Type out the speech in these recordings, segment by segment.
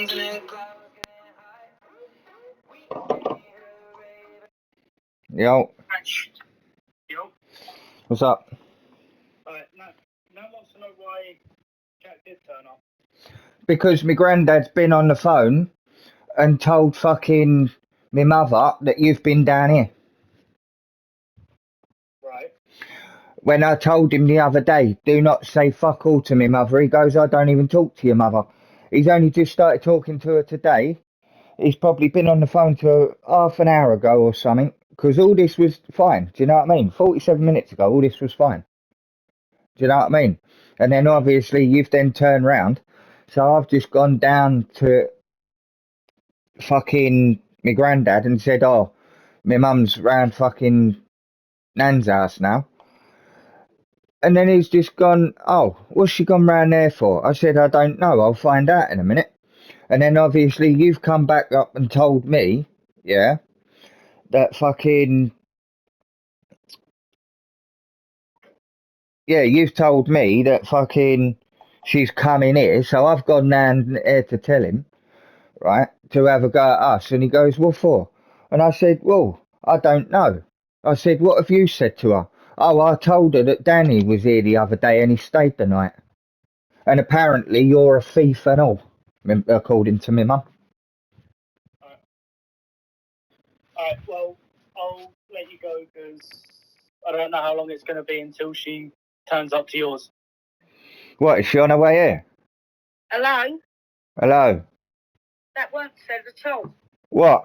Yo. Yo. What's up? No one wants to know why Jack did turn up. Because my granddad's been on the phone and told fucking my mother that you've been down here. Right. When I told him the other day, do not say fuck all to me mother, he goes, I don't even talk to your mother. He's only just started talking to her today. He's probably been on the phone to her half an hour ago or something, because all this was fine. Do you know what I mean? 47 minutes ago, all this was fine. Do you know what I mean? And then obviously you've then turned round. So I've just gone down to fucking my granddad and said, oh, my mum's round fucking Nan's house now. And then he's just gone, oh, what's she gone round there for? I said, I don't know. I'll find out in a minute. And then obviously you've come back up and told me, yeah, that fucking... Yeah, you've told me that fucking she's coming here. So I've gone down here to tell him, right, to have a go at us. And he goes, what for? And I said, well, I don't know. I said, what have you said to her? Oh, I told her that Danny was here the other day and he stayed the night. And apparently you're a thief and all, according to my mum. Alright, well, I'll let you go because I don't know how long it's going to be until she turns up to yours. What, is she on her way here? Hello? Hello? That weren't said at all. What?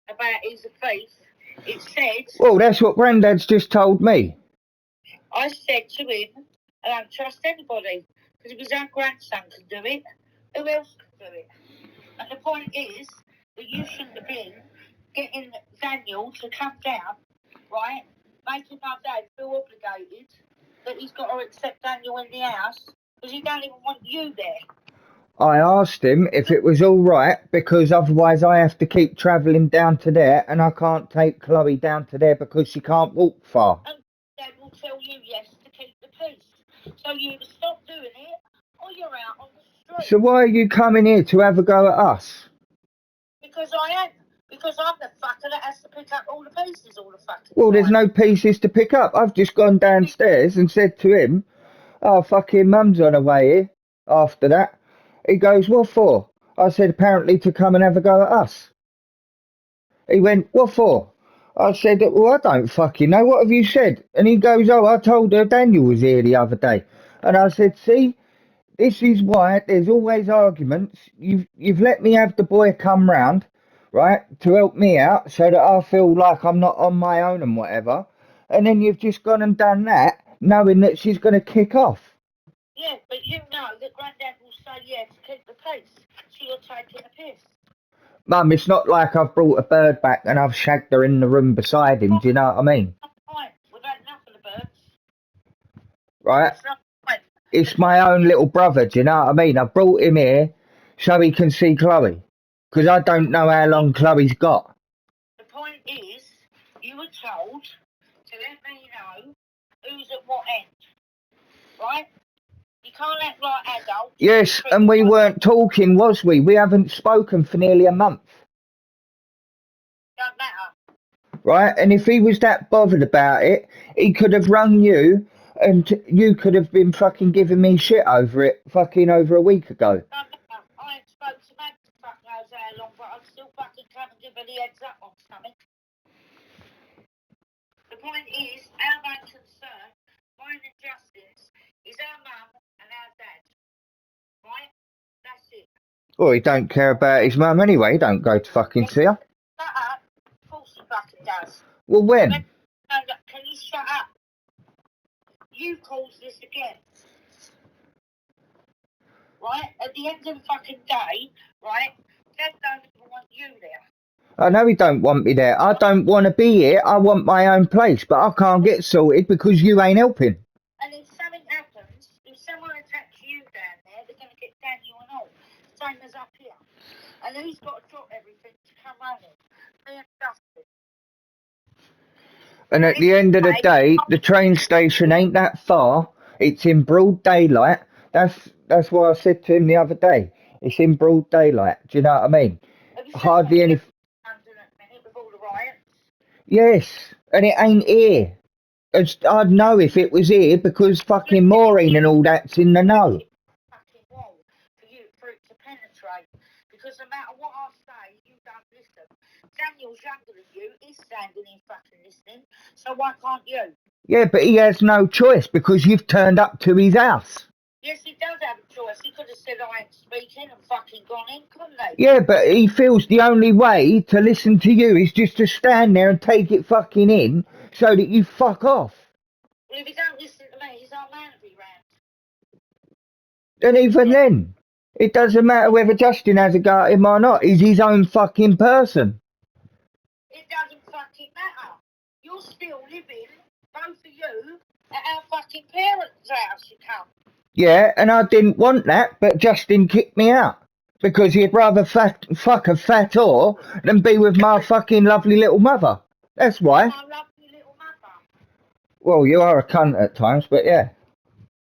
About he's a thief. It said... Well, that's what Grandad's just told me. I said to him, I don't trust anybody. Because if his own grandson can do it, who else can do it? And the point is that you shouldn't have been getting Daniel to come down, right? Making my dad feel obligated that he's got to accept Daniel in the house because he don't even want you there. I asked him if it was all right because otherwise I have to keep travelling down to there and I can't take Chloe down to there because she can't walk far. And Dad will tell you yes to keep the peace. So you either stop doing it or you're out on the street. So why are you coming here to have a go at us? Because I am. Because I'm the fucker that has to pick up all the pieces all the fucking Well, there's time. no pieces to pick up. I've just gone downstairs and said to him, oh, fucking mum's on her way here. After that, he goes, what for? I said, apparently to come and have a go at us. He went, what for? I said, well, I don't fucking know. What have you said? And he goes, oh, I told her Daniel was here the other day. And I said, see, this is why there's always arguments. You've let me have the boy come round, right, to help me out so that I feel like I'm not on my own and whatever. And then you've just gone and done that, knowing that she's going to kick off. Yeah, but you know that Grandad will say yeah to keep the peace. So you're taking a piss. Mum, it's not like I've brought a bird back and I've shagged her in the room beside him. Do you know what I mean? Right, we've had enough of the birds. Right? It's not right. It's my own little brother, do you know what I mean? I brought him here so he can see Chloe. Because I don't know how long Chloe's got. The point is, you were told to let me know who's at what end. Right? You can't act like adults. Yes, and we weren't talking, was we? We haven't spoken for nearly a month. Don't matter. Right? And if he was that bothered about it, he could have rung you and you could have been fucking giving me shit over it fucking over a week ago. Don't matter. I ain't spoke to Mag for fuck knows how long, but I'll still fucking come and give her the heads up on something. The point is, our main concern, mine and Justin's, is our mum and our dad. Right? That's it. Well, he don't care about his mum anyway. He don't go to fucking see her. Shut up. Of course he fucking does. Well, when? Can you shut up? You caused this again. Right? At the end of the fucking day, right? Dad don't even want you there. I know he don't want me there. I don't want to be here. I want my own place, but I can't get sorted because you ain't helping. And if something happens, if someone attacks you down there, they're going to get Daniel and all. Same as up here. And he's got to drop everything to come running. Me and Dustin. And at the end of the day, the train station ain't that far. It's in broad daylight. That's why I said to him the other day. It's in broad daylight. Do you know what I mean? Have you seen Hardly any. London at the minute with all the riots? Yes, and it ain't here. I'd know if it was here because fucking Maureen and all that's in the know. Fucking wall for it to penetrate. Because no matter what I say, you don't listen. Daniel's younger than you. He's standing in fucking listening. So why can't you? Yeah, but he has no choice because you've turned up to his house. Yes, he does have a choice. He could have said I ain't speaking and fucking gone in, couldn't he? Yeah, but he feels the only way to listen to you is just to stand there and take it fucking in so that you fuck off. Well, if he don't listen to me, he's our man to be round. And even then, it doesn't matter whether Justin has a go at him or not. He's his own fucking person. It doesn't fucking matter. You're still living, both of you, at our fucking parents' house, you come. Yeah, and I didn't want that, but Justin kicked me out. Because he'd rather fuck a fat whore than be with my fucking lovely little mother. That's why. My lovely little mother. Well, you are a cunt at times, but yeah.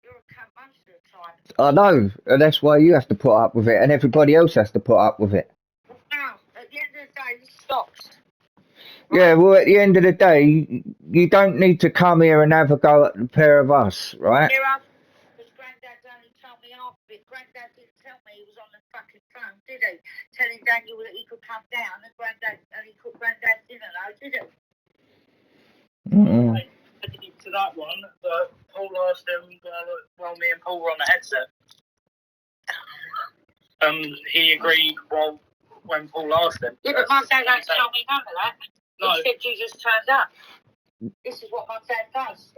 You're a cunt most of the time. I know, and that's why you have to put up with it, and everybody else has to put up with it. Well, now, at the end of the day, this stops. Yeah, well, at the end of the day, you don't need to come here and have a go at the pair of us, right? Because Grandad only told me half of it. Grandad didn't tell me he was on the fucking phone, did he? Telling Daniel that he could come down and he cooked Grandad's dinner, though, did he? Mm-mm. To that one, but Paul asked him while me and Paul were on the headset. He agreed when Paul asked him. Yeah, but my dad don't tell me none of that. No. He said you just turned up. This is what my dad does.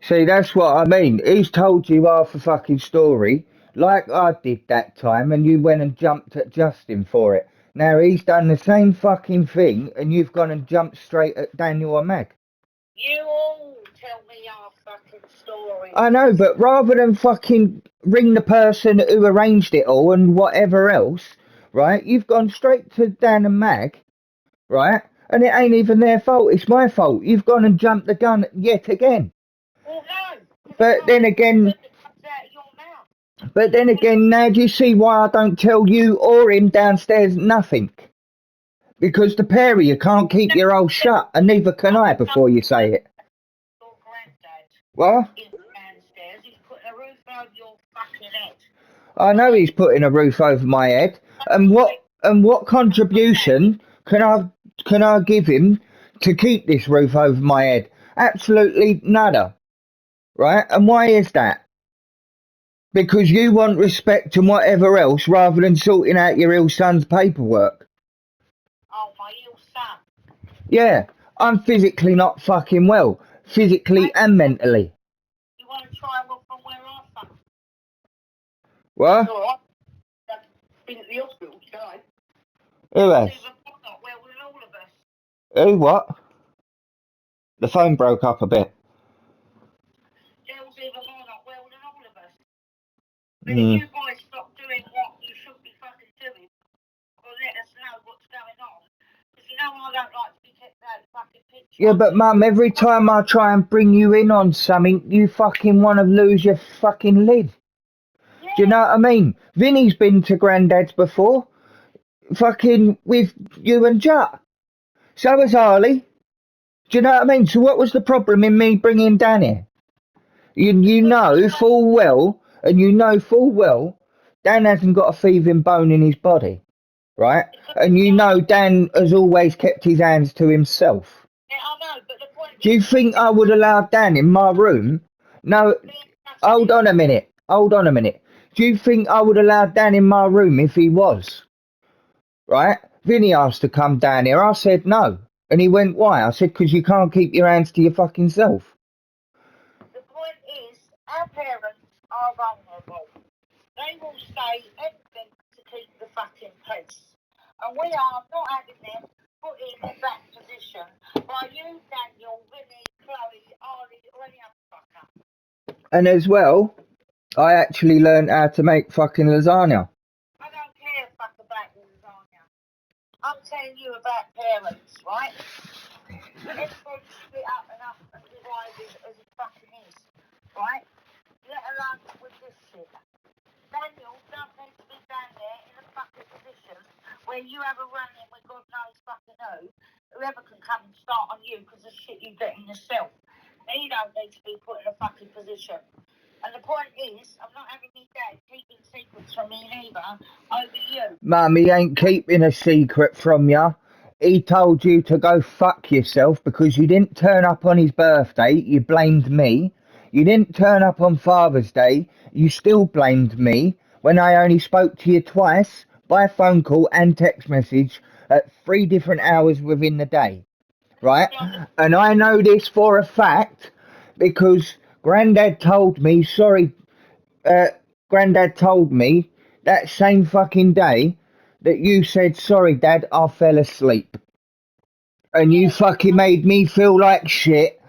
See, that's what I mean. He's told you half a fucking story, like I did that time, and you went and jumped at Justin for it. Now he's done the same fucking thing, and you've gone and jumped straight at Daniel and Meg. You all tell me our fucking story. I know, but rather than fucking ring the person who arranged it all and whatever else, right, you've gone straight to Dan and Mag, right, and it ain't even their fault, it's my fault. You've gone and jumped the gun yet again. Well, no. But then again, now do you see why I don't tell you or him downstairs nothing? Because the pair of you can't keep your old shut, and neither can I before you say it. Your granddad What? is downstairs. He's putting a roof over your fucking head. I know he's putting a roof over my head. And what contribution can I give him to keep this roof over my head? Absolutely nada. Right? And why is that? Because you want respect and whatever else rather than sorting out your ill son's paperwork. Oh, my ill son. Yeah, I'm physically not fucking well. Physically and mentally. You want to try and look from where I'm from? What? All right. I've been at the hospital today. Who has? Not well with all of us. Who what? The phone broke up a bit. Girls even more not well than all of us. But if you guys stop doing what you should be fucking doing, or let us know what's going on, because you know I don't like to be kept out of fucking picture. Yeah, but Mum, every time I try and bring you in on something, you fucking want to lose your fucking lid. Yeah. Do you know what I mean? Vinny's been to Grandad's before, fucking with you and Jut. So has Harley. Do you know what I mean? So what was the problem in me bringing Dan here? You know full well, Dan hasn't got a thieving bone in his body, right? And you know Dan has always kept his hands to himself. Yeah, I know, but the point Do you think I would allow Dan in my room? No, hold on a minute. Do you think I would allow Dan in my room if he was? Right? Vinny asked to come down here. I said no. And he went, why? I said, because you can't keep your hands to your fucking self. The point is, our parents are vulnerable. They will say anything to keep the fucking peace. And we are not having them put in that position by you, Daniel, Vinny, Chloe, Arlie, or any other fucker. And as well, I actually learned how to make fucking lasagna. I don't care fuck about the lasagna. I'm telling you about parents, right? Everybody split up and divided as it fucking is, right? Let alone with this shit. Daniel don't need where you have a run in with God knows fucking whoever can come and start on you because of shit you get in yourself. They don't need to be put in a fucking position. And the point is, I'm not having me dad keeping secrets from me neither over you. Mum, he ain't keeping a secret from you. He told you to go fuck yourself because you didn't turn up on his birthday. You blamed me. You didn't turn up on Father's Day. You still blamed me when I only spoke to you twice by phone call and text message at 3 different hours within the day. Right? And I know this for a fact because Grandad told me, Grandad told me that same fucking day that you said, sorry, Dad, I fell asleep. And you fucking made me feel like shit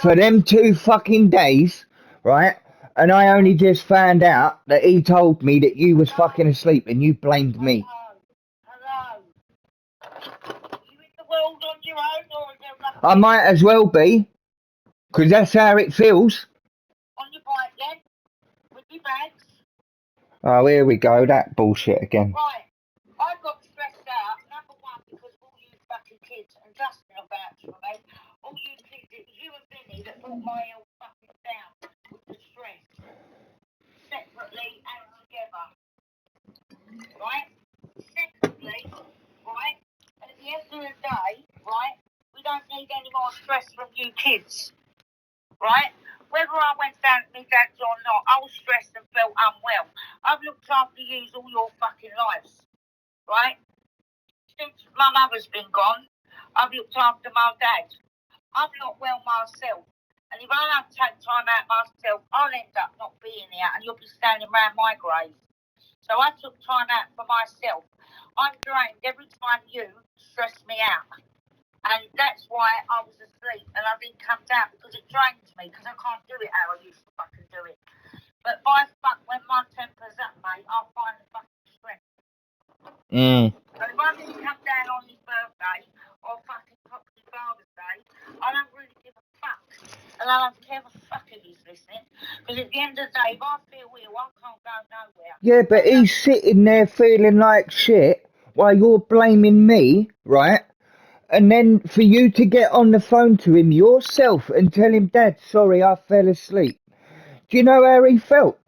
for them 2 fucking days, right? And I only just found out that he told me that you was fucking asleep and you blamed me. Hello. Are you in the world on your own or is there nothing I might as well be, because that's how it feels. on your bike then? With your bags? Oh, here we go, that bullshit again. Right. I got stressed out, number one, because of all you fucking kids, and Justin about for me. All you kids, it was you and Vinny that brought my health fucking down with the stress. Separately and together. Right? Secondly, right, at the end of the day, right, we don't need any more stress from you kids. Right? Whether I went down to my dad's or not, I was stressed and felt unwell. I've looked after you all your fucking lives. Right? Since my mother's been gone, I've looked after my dad. I'm not well myself. And if I don't take time out myself, I'll end up not being here and you'll be standing around my grave. So I took time out for myself. I'm drained every time you stress me out. And that's why I was asleep and I didn't come down because it drains me because I can't do it how I used to fucking do it. But by fuck, when my temper's up, mate, I'll find the fucking strength. So if I didn't come down on his birthday or fucking Poppy's Father's Day, I don't really give a fuck. And I don't care a fuck if he's listening. Because at the end of the day, if I feel ill, I can't go nowhere. Yeah, but he's sitting there feeling like shit while you're blaming me, right? And then for you to get on the phone to him yourself and tell him, Dad, sorry, I fell asleep. Do you know how he felt?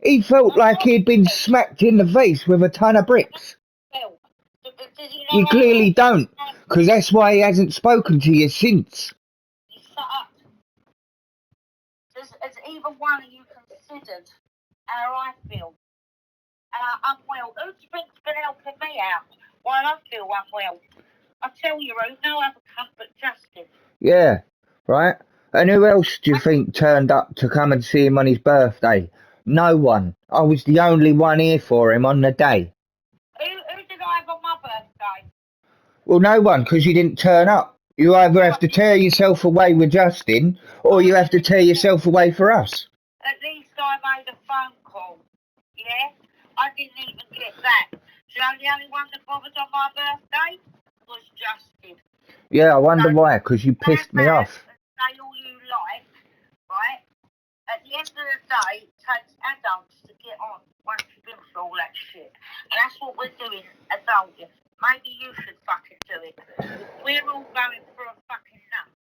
He felt like he'd been smacked in the face with a ton of bricks. You clearly don't, because that's why he hasn't spoken to you since. You shut up. Has either one of you considered how I feel? I'm unwell. Who do you think's been helping me out while I feel unwell? I tell you, who, no other cunt but Justin. Yeah, right? And who else do you think turned up to come and see him on his birthday? No one. I was the only one here for him on the day. Who did I have on my birthday? Well, no one, because you didn't turn up. You either have to tear yourself away with Justin, or you have to tear yourself away for us. At least I made a phone call. Yeah? I didn't even get that. Do you know the only one that bothered on my birthday was Justin. Yeah, I wonder why, because you pissed me off. Say all you like, right? At the end of the day, it takes adults to get on once you've been through all that shit. And that's what we're doing, adulting. Maybe you should fucking do it. We're all going through a fucking nut,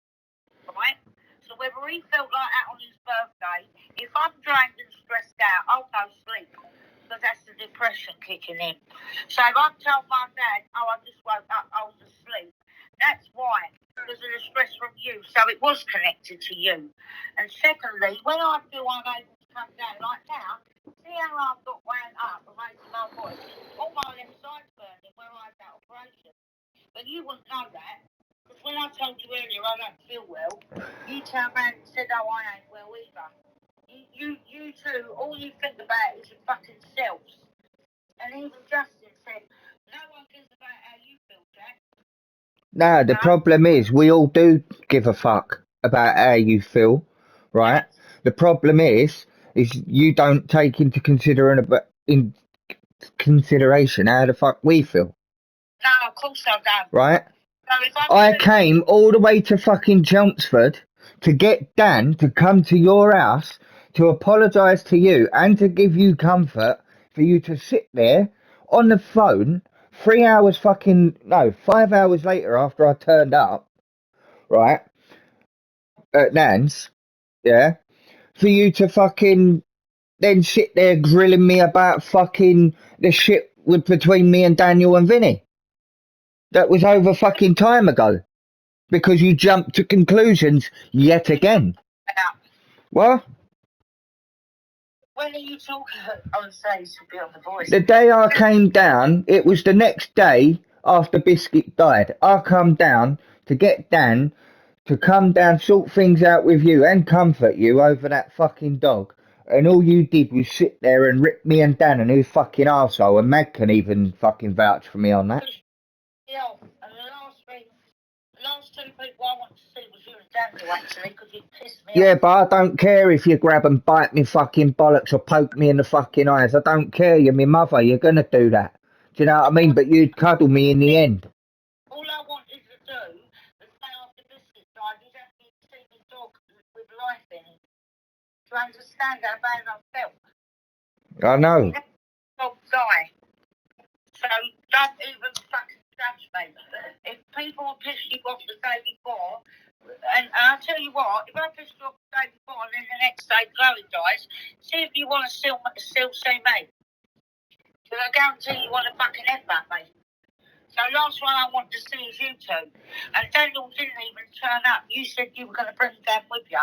right? So whether he felt like that on his birthday, if I'm drained and stressed out, I'll go sleep. Because that's the depression kicking in. So if I've told my dad, oh, I just woke up, I was asleep, that's why. Because of the stress from you. So it was connected to you. And secondly, when I feel unable to come down like now, see how I've got wound up and raising my voice? All my left side's burning where I had that operation. But you wouldn't know that. Because when I told you earlier I don't feel well, you turned around and said, oh, I ain't well either. You two, all you think about is your fucking selves. And even Justin said, no one cares about how you feel, Jack. No, the problem is we all do give a fuck about how you feel, right? The problem is you don't take into consideration how the fuck we feel. No, of course I don't. Right? So if I came all the way to fucking Chelmsford to get Dan to come to your house to apologise to you and to give you comfort for you to sit there on the phone 5 hours later after I turned up, right, at Nan's, yeah, for you to fucking then sit there grilling me about fucking the shit with between me and Daniel and Vinny. That was over fucking time ago. Because you jumped to conclusions yet again. What? When are you talking? On stage to be on the voice. The day I came down, it was the next day after Biscuit died. I come down to get Dan to come down, sort things out with you and comfort you over that fucking dog. And all you did was sit there and rip me and Dan a new fucking arsehole, and Mag can even fucking vouch for me on that. Yeah, and the last two people I want to see was you and Daniel, actually, because you pissed me Yeah, off. but I don't care if you grab and bite me fucking bollocks or poke me in the fucking eyes. I don't care. You're my mother. You're going to do that. Do you know what I mean? But you'd cuddle me in the end. All I wanted to do was stay after Biscuit died. You don't need to see the dog with life in it. To understand how bad I felt. I know. Dog die. So don't even fucking judge me. If people piss you off the day before, and I'll tell you what, if I piss you off the day before and then the next day Chloe dies, see if you want to still see me. Because I guarantee you want to fucking F at me. So last one I want to see is you two. And Daniel didn't even turn up. You said you were going to bring Dan with you.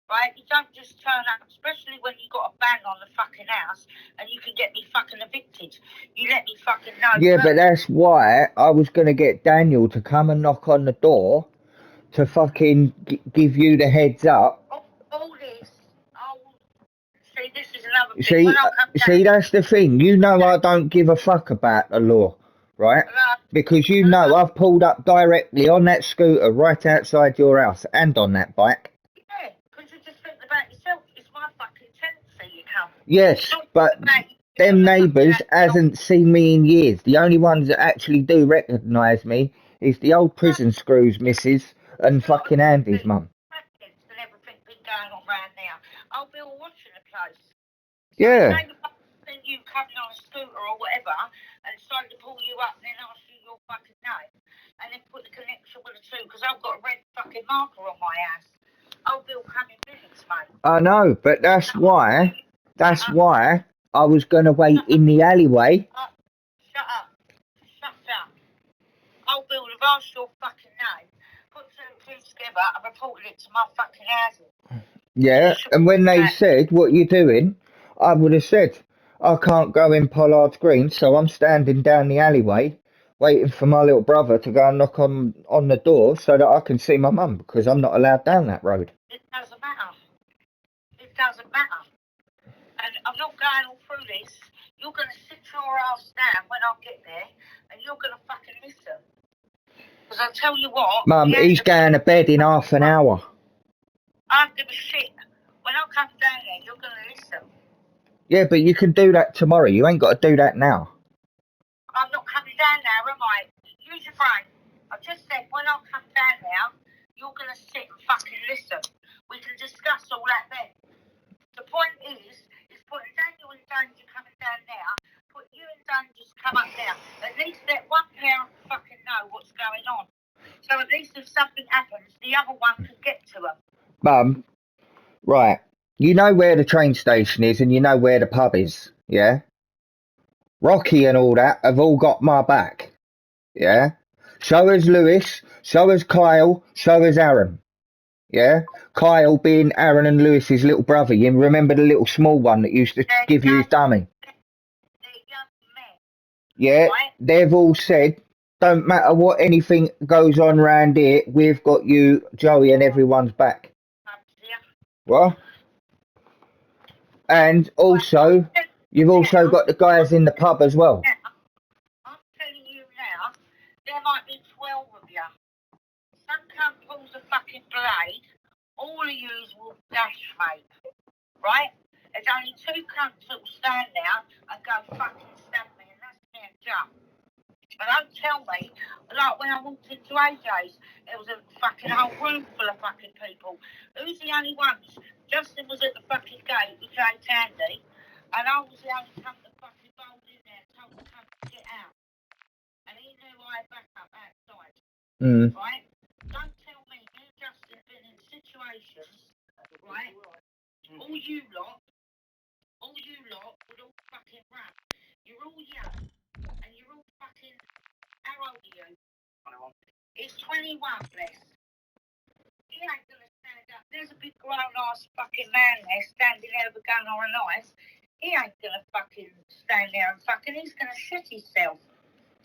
Right? You don't just turn up, especially when you got a ban on the fucking house and you can get me fucking evicted. You let me fucking know. Yeah, but that's why I was going to get Daniel to come and knock on the door to fucking give you the heads up. All this, see, this is another thing. See, that's the thing. You know I don't give a fuck about the law, right? Because you know I've pulled up directly on that scooter right outside your house and on that bike. Yeah, because you just think about yourself. It's my fucking tendency, you come. Yes, but them neighbours hasn't seen me in years. The only ones that actually do recognise me is the old prison screws missus and fucking Andy's mum. And everything been going on round now. I'll be all watching the place. Yeah. Then you coming on a scooter or whatever and decided to pull you up and then ask you your fucking name and then put the connection with the two because I've got a red fucking marker on my ass. I'll be all coming visits, mate. I know, but that's why I was going to wait in the alleyway. Shut up. I'll be all have asked your fucking name, put two and two together and reported it to my fucking housing. Yeah, and when they said, what you doing? I would have said, I can't go in Pollard's Green, so I'm standing down the alleyway waiting for my little brother to go and knock on the door so that I can see my mum because I'm not allowed down that road. It doesn't matter. It doesn't matter. And I'm not going all through this. You're going to sit your ass down when I get there and you're going to fucking listen. Because I'll tell you what. Mum, he's going to bed in half an hour. I don't give a shit. When I come down there, you're going to listen. Yeah, but you can do that tomorrow. You ain't got to do that now. I'm not coming down now, am I? Use your brain. I've just said when I come down now, you're going to sit and fucking listen. We can discuss all that then. The point is putting Daniel in danger coming down now, put you in danger to come up now. At least let one parent fucking know what's going on. So at least if something happens, the other one can get to them. Mum, right. You know where the train station is and you know where the pub is, yeah? Rocky and all that have all got my back, yeah? So has Lewis, so has Kyle, so has Aaron, yeah? Kyle being Aaron and Lewis's little brother. You remember the little small one that used to give you his dummy? They're young men. Yeah, right? They've all said, don't matter what anything goes on round here, we've got you, Joey, and everyone's back. What? And also, you've also got the guys in the pub as well. I'm telling you now, there might be 12 of you. Some cunt pulls a fucking blade, all of yous will dash, mate. Right? There's only two cunts that will stand there and go fucking stab me, and that's me and Jump. But don't tell me, like when I walked into AJ's, there was a fucking whole room full of fucking people. Who's the only ones? Justin was at the fucking gate with Jay Tandy, and I was the only cunt that fucking bowled in there and told the cunt to get out. my backup outside. Mm. Right? Don't tell me you and Justin have been in situations, right? All you lot would all fucking run. You're all young, and you're all fucking, how old are you? 21. He's 21, bless. He ain't gonna stand up. There's a big grown-ass fucking man there standing there with a gun or a knife. He ain't gonna fucking stand there and fucking, he's gonna shit himself.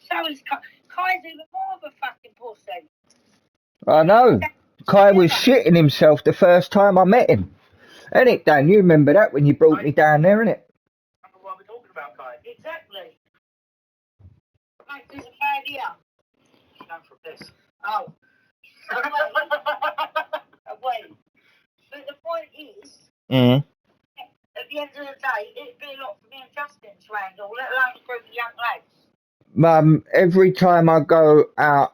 So is Kai's even more of a fucking pussy. I know. Kai was shitting himself the first time I met him. Ain't it, Dan? You remember that when you brought me down there, innit? I don't know what we're talking about, Kai. Exactly. Mate, there's a bad year. Down for this. Oh. Wait. But the point is, Mm. at the end of the day, it'd be a lot for me and Justin to handle, let alone a group of young lads. Every time I go out,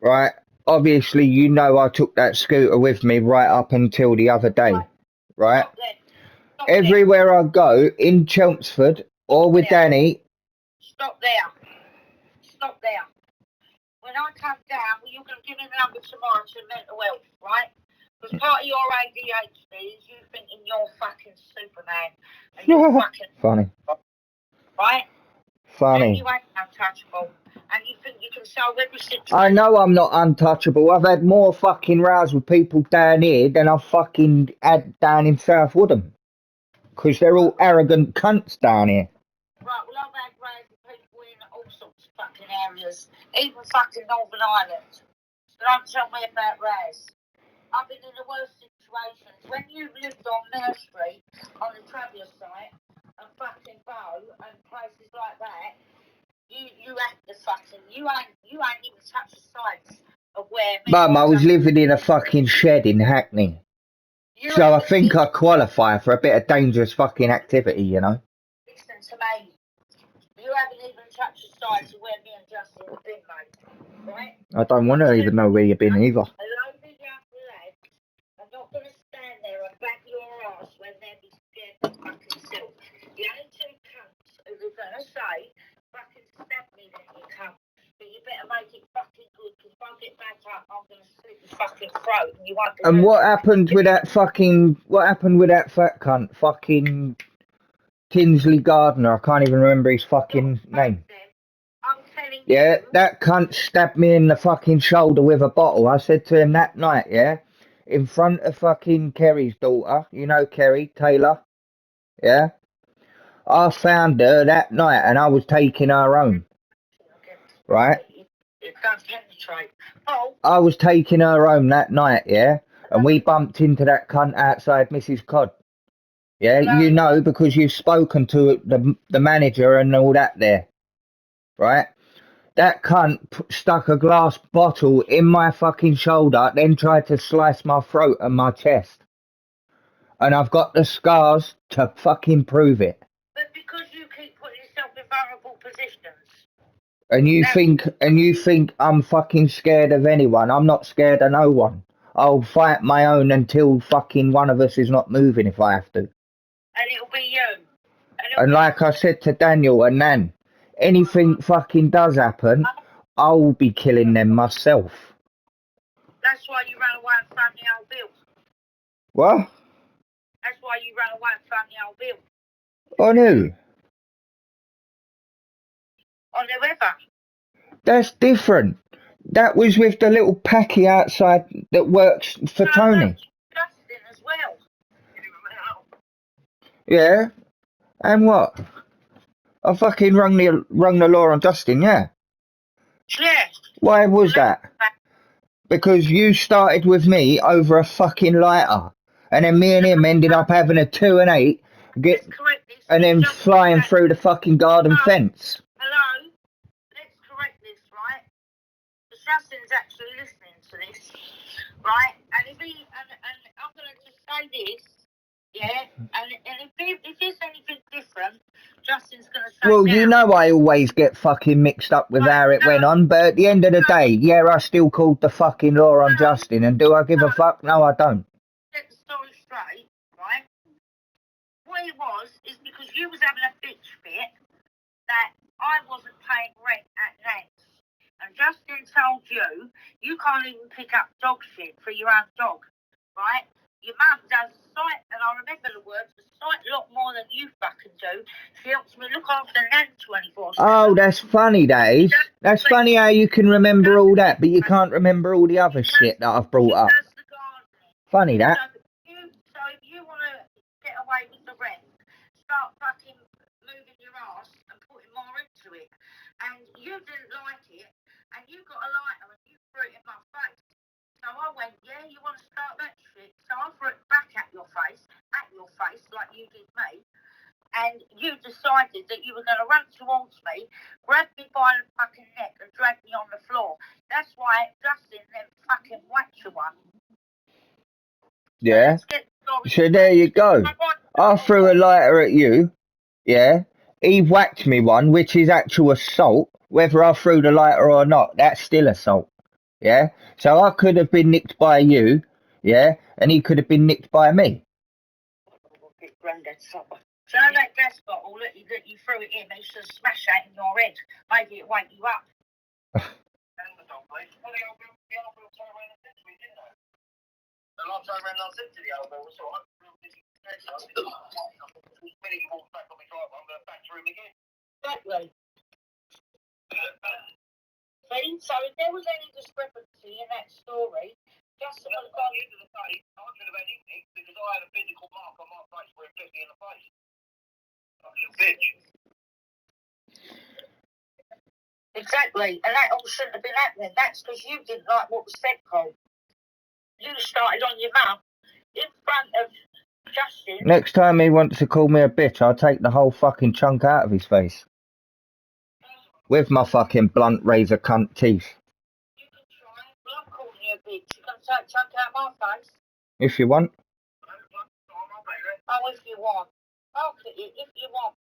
right, obviously you know I took that scooter with me right up until the other day, right? Stop there. Stop Everywhere I go, in Chelmsford or with Danny. Stop there. Stop there. When I come down, well, you're going to give me the number tomorrow to mental health, right? Because part of your ADHD is you thinking you're fucking Superman. And you're fucking... Funny. Right? Funny. And you ain't untouchable. And you think you can solve every situation. I know I'm not untouchable. I've had more fucking rows with people down here than I've fucking had down in South Woodham. Because they're all arrogant cunts down here. Right, well, I've had rows with people in all sorts of fucking areas. Even fucking Northern Ireland. So don't tell me about rows. I've been in the worst situations. When you've lived on Mill Street, on the Traveller site, and fucking Bow, and places like that, you have to fucking, you ain't even touched the sides of where... Mum, I was living in a fucking shed in Hackney. So I think I qualify for a bit of dangerous fucking activity, you know. Listen to me. You haven't even touched the sides of where me and Justin have been, mate. Right? I don't want to even know where you've been either. A load of young lads are not going to stand there and back your ass when they're be scared to fucking silk. The only two cunts who are going to say, fucking stab me then, you cunt. But you better make it fucking good, because if I get back up, I'm going to slit your fucking throat, and you won't be... And what happened with that fat cunt? Fucking Tinsley Gardner. I can't even remember his fucking name. I'm telling Yeah, you... that cunt stabbed me in the fucking shoulder with a bottle. I said to him that night, yeah, in front of fucking Kerry's daughter. You know Kerry, Taylor? Yeah? I found her that night and I was taking her home. Right? It does penetrate. Oh. I was taking her home that night, yeah? And we bumped into that cunt outside Mrs. Codd. Yeah, you know, because you've spoken to the manager and all that there. Right? That cunt stuck a glass bottle in my fucking shoulder, then tried to slice my throat and my chest. And I've got the scars to fucking prove it. But because you keep putting yourself in vulnerable positions. And you think I'm fucking scared of anyone. I'm not scared of no one. I'll fight my own until fucking one of us is not moving if I have to. And it'll be you. And like I said to Daniel and Nan, anything fucking does happen, I'll be killing them myself. That's why you ran away and found the old Bill. What? That's why you ran away and found the old Bill. On who? On whoever. That's different. That was with the little packy outside that works for Tony. Justin as well. Yeah. And what? I fucking rung the law on Dustin, yeah. Yeah. Why was that? Because you started with me over a fucking lighter. And then me and him ended up having a 2 and 8 and then flying through the fucking garden fence. Hello? Let's correct this, right? The Justin's actually listening to this, right? And if I'm gonna just say this, yeah, and if there's anything different, Justin's gonna say. Well, you know I always get fucking mixed up with how it went on, but at the end of the day, yeah, I still called the fucking law on Justin, and do I give a fuck? No, I don't. Get the story straight, right? What it was is because you was having a bitch fit that I wasn't paying rent at Nance, and can't even pick up dog shit for your own dog, right? Your mum does a sight, and I remember the words, a sight a lot more than you fucking do. She helps me look after Nan 24/7. Oh, that's funny, that is. That's funny how you can remember all that, but you can't remember all the other shit that I've brought up. She does the gardening. Funny that. So if you want to get away with the rest, start fucking moving your ass and putting more into it. And you didn't like it, and you got a lighter and you threw it in my face. So I went, yeah, you want to start that shit? So I threw it back at your face, like you did me. And you decided that you were going to run towards me, grab me by the fucking neck and drag me on the floor. That's why Justin then fucking whacked you one. Yeah. So there you go. I threw a lighter at you. Yeah. He whacked me one, which is actual assault. Whether I threw the lighter or not, that's still assault. Yeah. So I could have been nicked by you. Yeah. And he could have been nicked by me. Granddad's supper. So that gas bottle that you threw it in, he should have smashed that in your head. Maybe it wake you up. Exactly. See, so if there was any discrepancy in that story, Justin would have gone into the face. I could have had it because I had a physical mark on my face where it bit me in the face. Like a little bitch. Exactly, and that all shouldn't have been happening. That's because you didn't like what was said, Paul. You started on your mum in front of Justin. Next time he wants to call me a bitch, I'll take the whole fucking chunk out of his face. With my fucking blunt razor cunt teeth. You can try. Well, I'm calling you a bitch. You can take a chunk out of my face. If you want. Oh, if you want. I'll cut it if you want.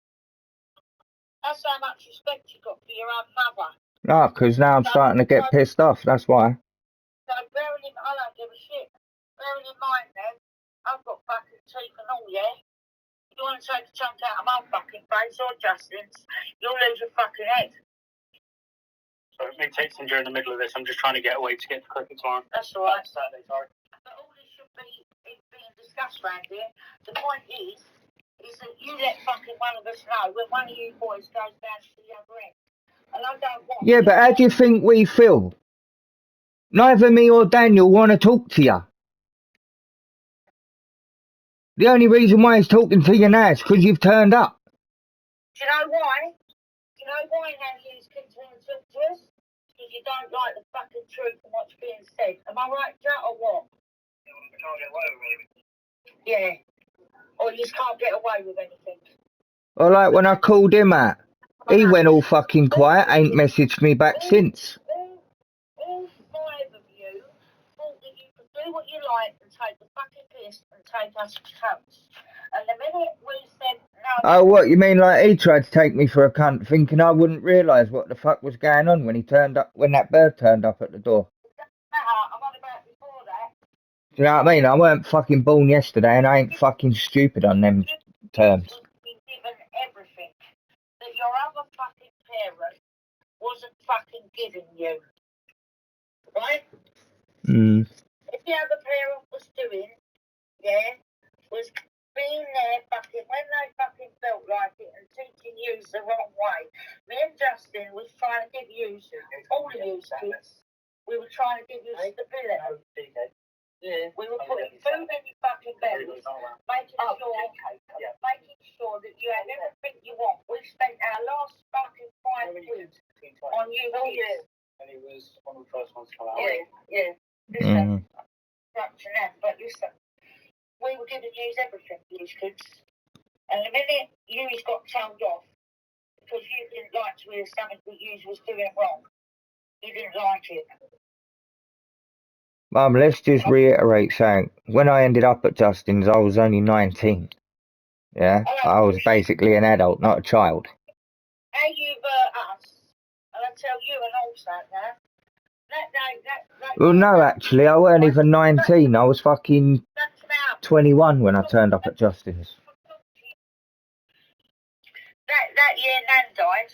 That's how much respect you got for your own mother. No, because now I'm starting to get pissed off, that's why. So bearing in, I don't give a shit. Bearing in mind then, I've got fucking teeth and all, yeah? You want to take a chunk out of my fucking face or Justin's, you'll lose your fucking head. So me texting during the middle of this, I'm just trying to get away to get to cricket tomorrow. That's alright. Saturday, sorry. But all this should be being discussed around here. The point is that you let fucking one of us know when one of you boys goes down to the other end. And I don't want... Yeah, but how do you think we feel? Neither me or Daniel want to talk to you. The only reason why he's talking to you now is because you've turned up. Do you know why? Do you know why now you continue to talk to us? Because you don't like the fucking truth and what's being said. Am I right, Jack, or what? You can't get away with anything. Yeah. Or you just can't get away with anything. Or like when I called him out, he went all fucking quiet, ain't messaged me back since. All five of you thought that you could do what you like and take the fucking piss and take us to coach. And the minute we said no... Oh, what, you mean like he tried to take me for a cunt, thinking I wouldn't realise what the fuck was going on when he turned up, when that bird turned up at the door? I'm on about before that. Do you know what I mean? I weren't fucking born yesterday and I ain't fucking stupid on them terms. Been given everything that your other fucking parent wasn't fucking giving you. Right? Mm. If the other parent was doing, yeah, was being there fucking when they fucking felt like it and teaching you the wrong way. Me and Justin was trying to give you, all of you kids, we were trying to give you stability. Yeah. We were putting food in your fucking bellies, making sure that you had everything you want. We spent our last fucking 5 weeks on you kids. And he was one of the first ones to come out. Yeah. Listen, but listen, we were giving you everything, these kids. And the minute you got told off because you didn't like to hear something that you was doing wrong, you didn't like it. Mum, let's just reiterate saying, when I ended up at Justin's, I was only 19. Yeah? I was basically an adult, not a child. How you've us, and I tell you and also now, Well, no, actually, I weren't even 19. I was fucking 21 when I turned up at Justin's. That year Nan died.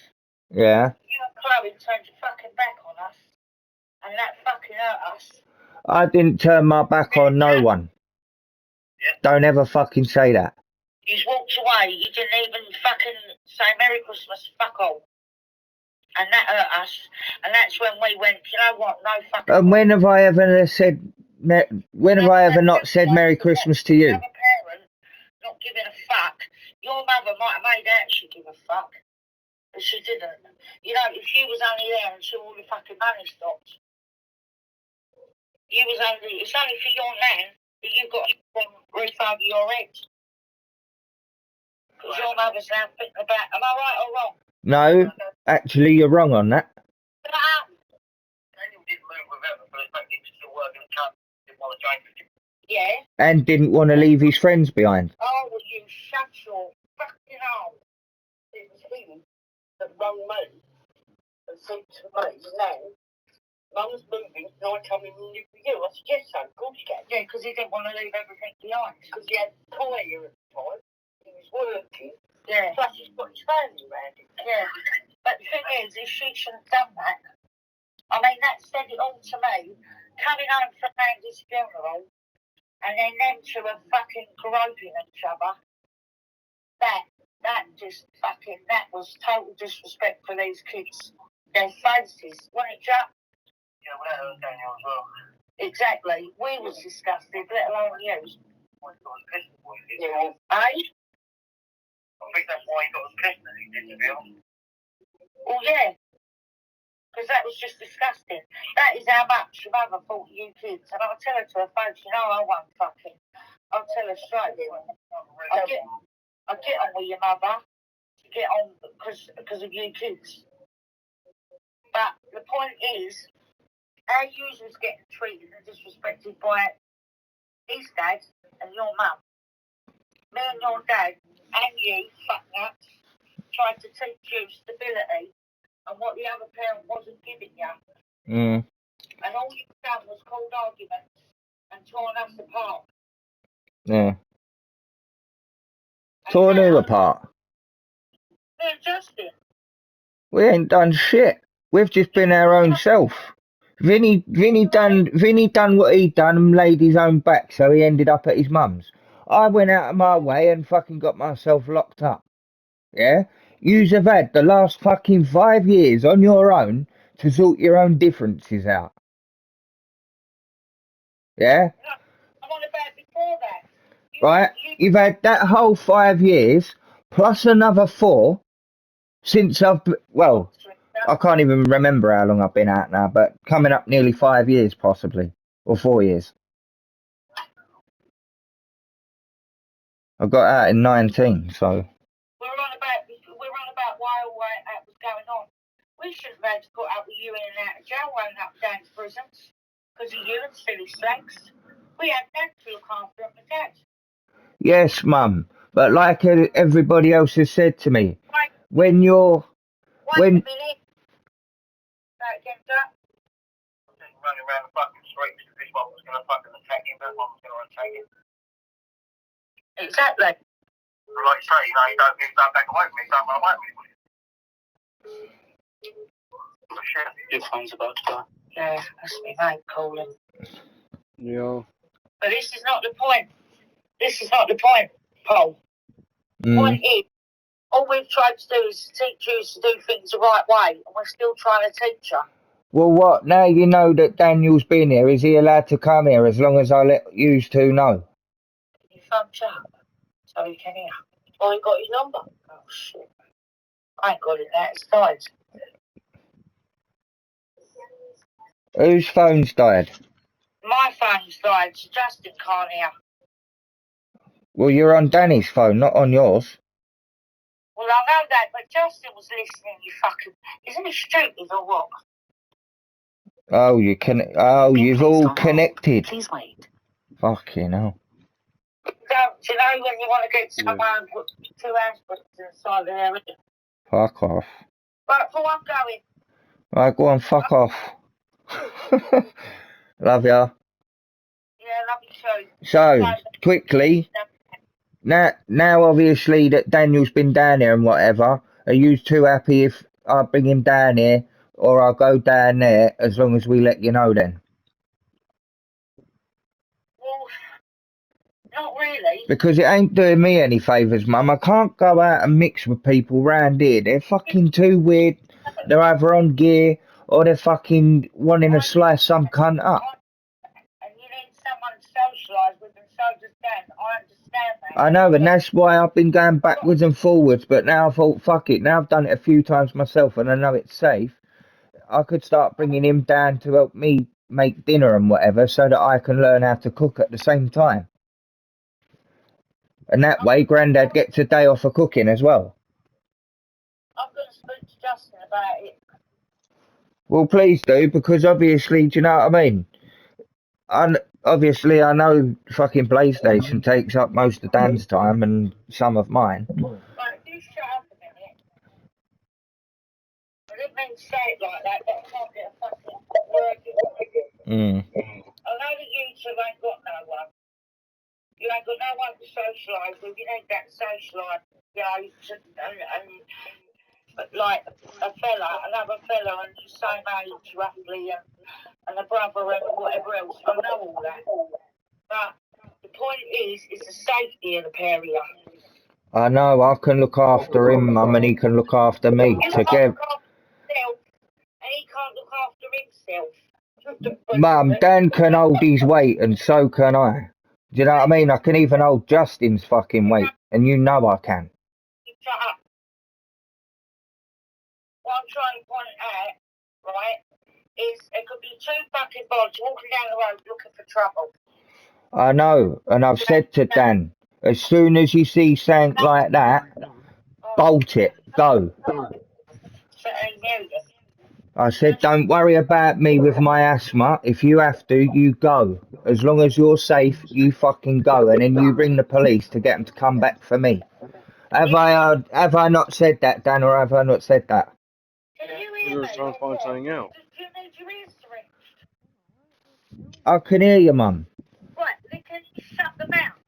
Yeah. You and Chloe turned your fucking back on us. and that fucking hurt us. I didn't turn my back on no one. Yeah. Don't ever fucking say that. You just walked away. You didn't even fucking say Merry Christmas, fuck all. And that hurt us. And that's when we went, you know what, no fucking... And when have I ever said... When have I ever not said Merry Christmas to you? Another parent not giving a fuck. Your mother might have made out she give a fuck. But she didn't. You know, if she was only there until all the fucking money stopped. It's only for your nan that you've got a roof over your head. Because your mother's now thinking about, am I right or wrong? No, actually you're wrong on that. Daniel didn't move with Emma, but the fact he was still working at camp, didn't want to change it. Yeah. And didn't want to leave his friends behind. Oh, will you shut your fucking hole? It was him that rang me and said to me, Nan, Mum's moving, can I come in and live with you? I said, yes, son, of course you can. Yeah, because he didn't want to leave everything behind. Because he had Kai here at the time. He was working. Yeah. Plus he's got his family around him. Yeah. But the thing is, if she shouldn't have done that, I mean, that said it all to me. Coming home from Andy's funeral, and then them two are fucking groping each other. That just fucking, that was total disrespect for these kids. Their faces, wasn't it, Jack? Yeah, well, that hurt Daniel as well. Exactly. We was disgusted, let alone you. Well, he got us pissed before he did. Yeah. I think that's why he got us pissed that he did, to be honest. Well, yeah. Because that was just disgusting. That is how much your mother thought of you kids. And I'll tell her to her folks, you know, I won't fucking. I'll tell her straight. I get on with your mother. Get on because of you kids. But the point is, our users getting treated and disrespected by his dad and your mum. Me and your dad and you, fuck nuts, tried to teach you stability and what the other parent wasn't giving you. Mm. And all you've done was called arguments and torn us apart. Yeah. Torn who apart? Me and Justin. We ain't done shit. We've just been our own self. Vinny done what he done and laid his own back, so he ended up at his mum's. I went out of my way and fucking got myself locked up. Yeah? Yous have had the last fucking 5 years on your own to sort your own differences out. Yeah? I'm on about before that. Right? You've had that whole 5 years, plus another 4, since well, I can't even remember how long I've been out now, but coming up nearly 5 years, possibly. Or 4 years. I got out in 19, so... We're on about why all that was going on. We should have had to put up with you in and out of jail, running up and down to prisons. Because of you and silly slags. We had Dad to look after him, Dad. Yes, Mum. But like everybody else has said to me, when you're... Wait a minute. That again, Jack. Just running around the fucking streets because this one was going to fucking attack him, that one was going to attack him. Exactly. But like you say, you know, he don't back away from me, he don't run away from me. Your phone's about to die. Yeah, that's me mate calling. Yeah. But this is not the point. This is not the point, Paul. The point is, all we've tried to do is teach you to do things the right way, and we're still trying to teach you. Well, what? Now you know that Daniel's been here, is he allowed to come here as long as I let you two know? You phoned up, so he can hear. Oh, he got his number? Oh, shit. I ain't got it now, it's died. Whose phone's died? My phone's died, so Justin can't hear. Well, you're on Danny's phone, not on yours. Well, I know that, but Justin was listening, you fucking... Isn't he stupid or what? Oh, you've all connected. Please wait. Fucking hell. Do you know when you want to get someone and put 2 aspects inside there? Fuck off. Right, Paul, I'm going. Right, go on, fuck off. Love ya. Yeah, love you too. So, quickly, now obviously that Daniel's been down here and whatever, are you too happy if I bring him down here or I'll go down there as long as we let you know then. Well, not really. Because it ain't doing me any favours, Mum. I can't go out and mix with people round here. They're fucking too weird. They're either on gear or they're fucking wanting to slice some cunt up. And you need someone to socialise with, and so does Dan. I understand that. I know, and that's why I've been going backwards and forwards, but now I thought, fuck it, now I've done it a few times myself and I know it's safe, I could start bringing him down to help me make dinner and whatever so that I can learn how to cook at the same time. And that way, Grandad gets a day off of cooking as well. I'm going to speak to Justin about it. Well, please do, because obviously, do you know what I mean? Obviously, I know fucking PlayStation takes up most of Dan's time and some of mine. Right, if you shut up a minute. I didn't mean to say it like that, but I can't get a fucking word in. I know that you two ain't got no one. You ain't got no one to socialise with. You need that to socialise, you know, but like another fella, and the same age roughly, and a brother and whatever else. I know all that. But the point is the safety of the pair of you. I know, I can look after him, Mum, and he can look after me. You Together. can't look after himself, and he can't look after himself. Mum, Dan can hold his weight, and so can I. Do you know what I mean? I can even hold Justin's fucking weight, and you know I can. Shut up. What I'm trying to point out, right, is it could be two fucking bods walking down the road looking for trouble. I know, and I've said to Dan, as soon as you see something like that, bolt it, go. I said, don't worry about me with my asthma. If you have to, you go. As long as you're safe, you fucking go, and then you ring the police to get them to come back for me. Have I not said that, Dan, or have I not said that? Can you hear You're me? trying to find something out. Do you need your ears syringed? I can hear you, Mum. Right, then can you shut them out?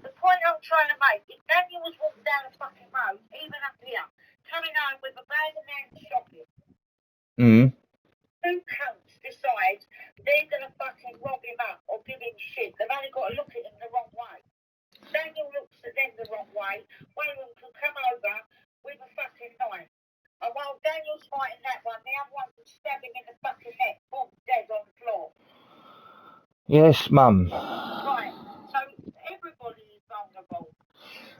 The point I'm trying to make, if Daniel was walking down the fucking road, even up here, coming home with a bag of man's shopping, two cunts decide they're going to fucking rob him up or give him shit. They've only got to look at him the wrong way. Daniel looks at them the wrong way. One of them can come over with a fucking knife. And while Daniel's fighting that one, the other one can stab him in the fucking neck, boom, dead on the floor. Yes, Mum. Right, so everybody is vulnerable.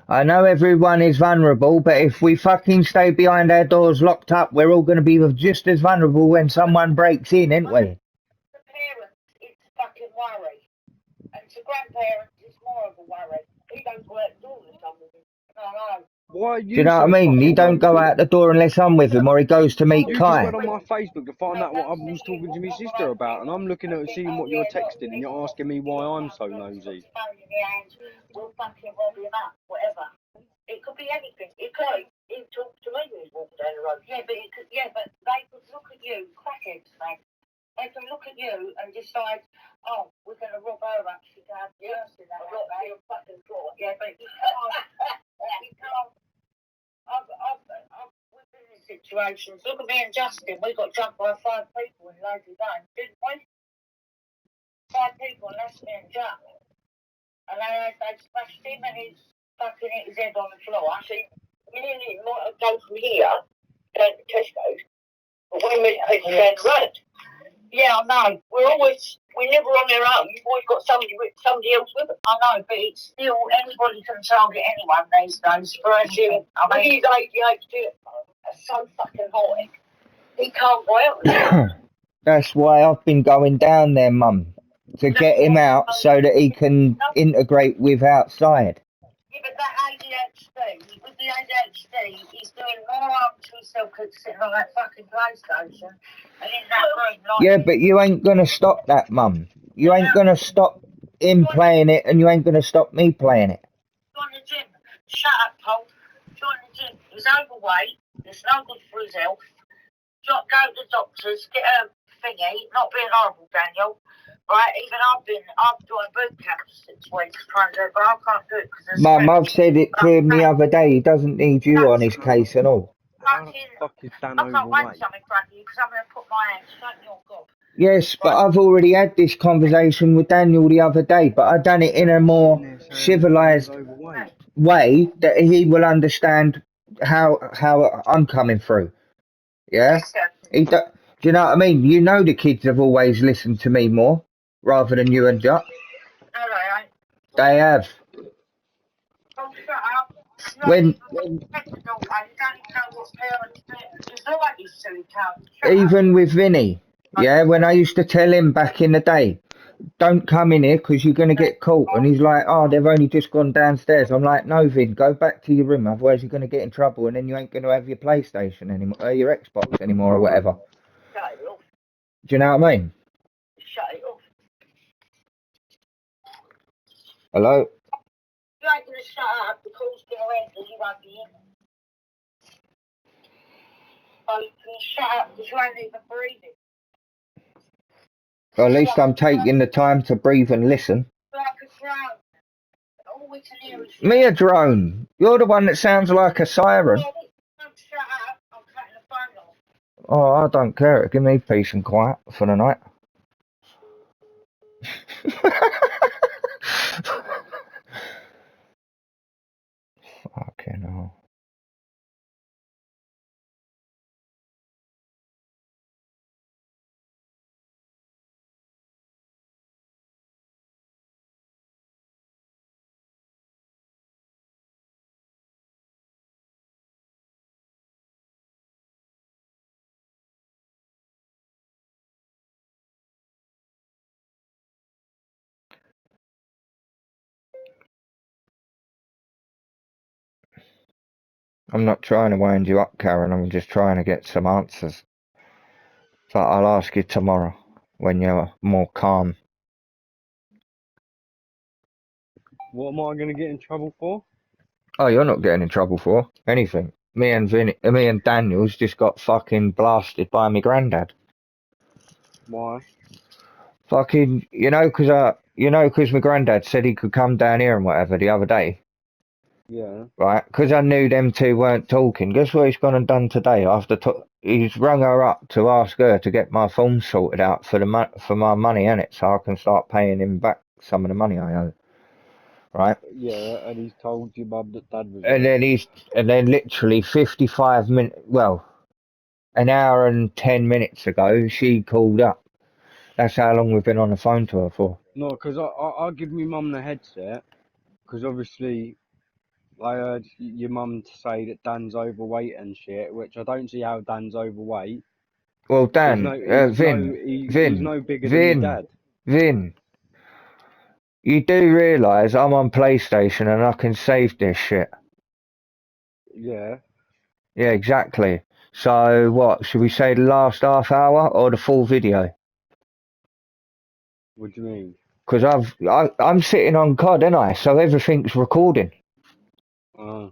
I know everyone is vulnerable, but if we fucking stay behind our doors locked up, we're all going to be just as vulnerable when someone breaks in, ain't we? To parents, it's a fucking worry. And to grandparents, it's more of a worry. He don't go out the door with somebody. No. Why are Do you know what I mean? He don't go out the door unless I'm with him, or he goes to meet You just Kai. went on my Facebook to find out what I was talking to my sister about, and I'm looking at seeing what you're texting, and you're asking me why I'm so nosy. We'll fucking rob him up, whatever. It could be anything. It could. He talked to me when he walked down the road. Yeah, but they could look at you, crackheads, mate. They can look at you and decide, oh, we're going to rob her up. She can have worse in that. I'm not your fucking floor. Yeah, but you can't. You can't. We've been in situations. Look at me and Justin. We got jumped by 5 people in Lady Lane, didn't we? 5 people, and that's me and Jack. And they smashed him and he's fucking hit his head on the floor. I said, you might go from here down to Tesco's, but we meet people down the road. Yeah, I know. We're never on their own. You've always got somebody else with us. I know, but it's still, anybody can target anyone these days. For us, I mean, he's ADHD. That's so fucking high. He can't go out. That's why I've been going down there, Mum, to get him out so that he can integrate with outside. Yeah, but that ADHD, with the ADHD, he's doing more harm to himself sitting on that fucking PlayStation and in that room. Like Yeah, but you ain't going to stop that, Mum. You ain't going to stop him playing it, and you ain't going to stop me playing it. Join the gym. Shut up, Paul. Join the gym. He's overweight. It's no good for his health. Go to the doctors, get a thingy. Not being horrible, Daniel. Right, even I've joined boot camps 6 weeks trying to do it, but I can't do it because Mum, I've said it to him the other day. He doesn't need you on his case and all. How the fuck is Dan I can't wait overweight? something from you because I'm going to put my hands straight in your gob. Yes, but I've already had this conversation with Daniel the other day, but I done it in a more Sitting there saying that civilized Dan's overweight. way that he will understand how I'm coming through. Yeah? Do you know what I mean? You know the kids have always listened to me more rather than you and Jack. No, they ain't. They have. Oh, shut up. When You don't even know what parents do. It's not like you silly cunt. Shut up. even with Vinny, yeah, when I used to tell him back in the day, don't come in here because you're going to get caught. And he's like, oh, they've only just gone downstairs. I'm like, no, Vin, go back to your room. Otherwise, you're going to get in trouble and then you ain't going to have your PlayStation anymore, your Xbox anymore or whatever. Shut it off. Do you know what I mean? Shut it off. Hello? You ain't going to shut up. The call's going to end and you won't be in. So you can shut up because you ain't even breathing. Well, at least I'm taking the time to breathe and listen. Like a drone. All we can hear is Me a drone. You're the one that sounds like a siren. Don't shut up. I'm cutting the phone off. Oh, I don't care. Give me peace and quiet for the night. Fucking hell. I'm not trying to wind you up, Karen. I'm just trying to get some answers. But I'll ask you tomorrow when you're more calm. What am I going to get in trouble for? Oh, you're not getting in trouble for anything. Me and Daniel's just got fucking blasted by my granddad. Why? Fucking, you know, 'cause my granddad said he could come down here and whatever the other day. Yeah. Right, because I knew them two weren't talking. Guess what he's gone and done today? He's rung her up to ask her to get my form sorted out for my money, innit? So I can start paying him back some of the money I owe. Right, Yeah, and he's told your mum that Dad was and there. then literally 55 minutes, well, an hour and 10 minutes ago, she called up. That's how long we've been on the phone to her for. No, because I'll give my mum the headset, because obviously I heard your mum say that Dan's overweight and shit, which I don't see how Dan's overweight. Well, Dan, He's no bigger than your dad. Vin, you do realise I'm on PlayStation and I can save this shit. Yeah. Yeah, exactly. So what, should we say the last half hour or the full video? What do you mean? Because I'm sitting on COD, ain't I? So everything's recording. Oh.